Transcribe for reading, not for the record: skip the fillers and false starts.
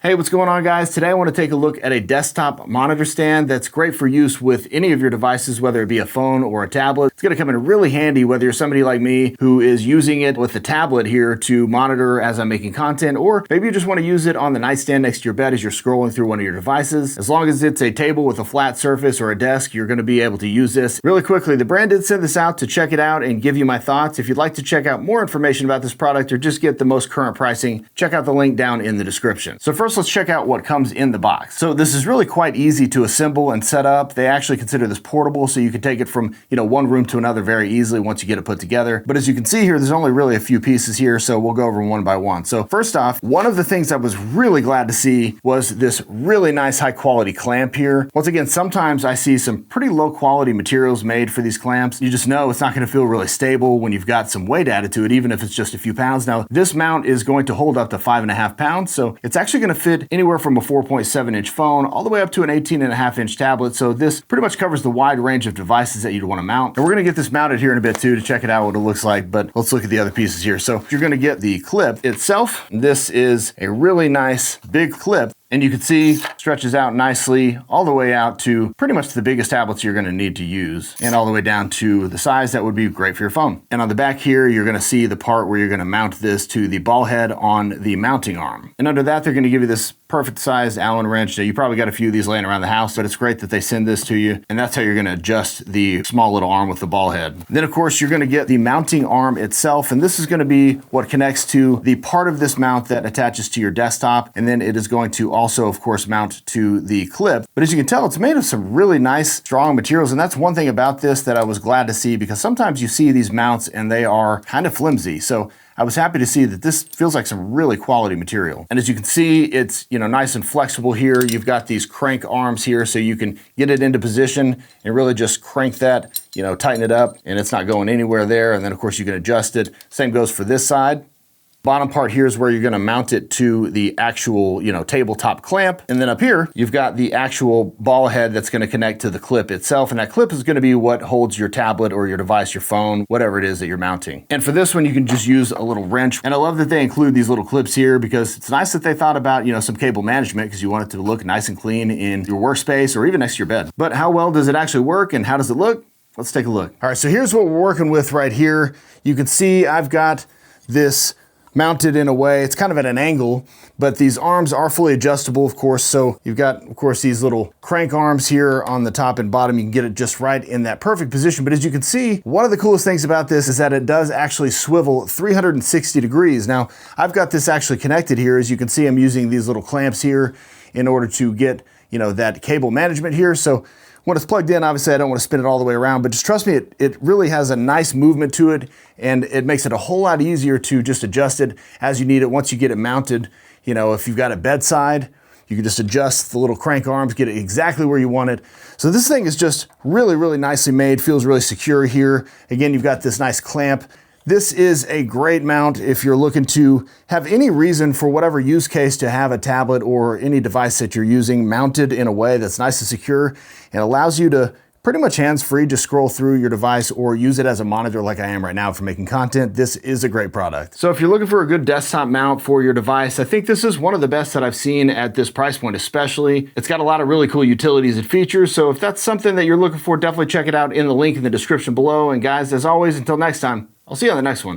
Hey, what's going on, guys? Today I want to take a look at a desktop monitor stand that's great for use with any of your devices, whether it be a phone or a tablet. It's going to come in really handy whether you're somebody like me who is using it with the tablet here to monitor as I'm making content, or maybe you just want to use it on the nightstand next to your bed as you're scrolling through one of your devices. As long as it's a table with a flat surface or a desk, you're going to be able to use this. Really quickly, the brand did send this out to check it out and give you my thoughts. If you'd like to check out more information about this product or just get the most current pricing, check out the link down in the description. So first, let's check out what comes in the box. So this is really quite easy to assemble and set up. They actually consider this portable, so you can take it from, one room to another very easily once you get it put together. But as you can see here, there's only really a few pieces here, so we'll go over them one by one. So first off, one of the things I was really glad to see was this really nice high quality clamp here. Once again, sometimes I see some pretty low quality materials made for these clamps. You just know it's not going to feel really stable when you've got some weight added to it, even if it's just a few pounds. Now, this mount is going to hold up to 5.5 pounds, so it's actually going to fit anywhere from a 4.7-inch phone all the way up to an 18.5-inch tablet. So this pretty much covers the wide range of devices that you'd want to mount. And we're going to get this mounted here in a bit too to check it out what it looks like, but let's look at the other pieces here. So you're going to get the clip itself. This is a really nice big clip. And you can see stretches out nicely all the way out to pretty much the biggest tablets you're going to need to use, and all the way down to the size that would be great for your phone. And on the back here, you're going to see the part where you're going to mount this to the ball head on the mounting arm. And under that, they're going to give you this perfect sized Allen wrench. Now, you probably got a few of these laying around the house, but it's great that they send this to you. And that's how you're going to adjust the small little arm with the ball head. Then, of course, you're going to get the mounting arm itself. And this is going to be what connects to the part of this mount that attaches to your desktop. And then it is going to also, of course, mount to the clip. But as you can tell, it's made of some really nice, strong materials. And that's one thing about this that I was glad to see, because sometimes you see these mounts and they are kind of flimsy. So I was happy to see that this feels like some really quality material. And as you can see, it's nice and flexible here. You've got these crank arms here, so you can get it into position and really just crank that, tighten it up, and it's not going anywhere there. And then of course you can adjust it. Same goes for this side. Bottom part here is where you're going to mount it to the actual, tabletop clamp. And then up here, you've got the actual ball head that's going to connect to the clip itself. And that clip is going to be what holds your tablet or your device, your phone, whatever it is that you're mounting. And for this one, you can just use a little wrench. And I love that they include these little clips here, because it's nice that they thought about, some cable management, because you want it to look nice and clean in your workspace or even next to your bed. But how well does it actually work and how does it look? Let's take a look. All right, so here's what we're working with right here. You can see I've got this mounted in a way, it's kind of at an angle, but these arms are fully adjustable, of course. So you've got, of course, these little crank arms here on the top and bottom. You can get it just right in that perfect position. But as you can see, one of the coolest things about this is that it does actually swivel 360 degrees. Now, I've got this actually connected here. As you can see, I'm using these little clamps here in order to get, that cable management here. So when it's plugged in, obviously I don't want to spin it all the way around, but just trust me, it really has a nice movement to it, and it makes it a whole lot easier to just adjust it as you need it once you get it mounted. If you've got it bedside, you can just adjust the little crank arms, get it exactly where you want it. So this thing is just really, really nicely made, feels really secure here. Again, you've got this nice clamp. This is a great mount if you're looking to have any reason for whatever use case to have a tablet or any device that you're using mounted in a way that's nice and secure and allows you to pretty much hands-free just scroll through your device or use it as a monitor like I am right now for making content. This is a great product. So if you're looking for a good desktop mount for your device, I think this is one of the best that I've seen at this price point especially. It's got a lot of really cool utilities and features, so if that's something that you're looking for, definitely check it out in the link in the description below. And guys, as always, until next time, I'll see you on the next one.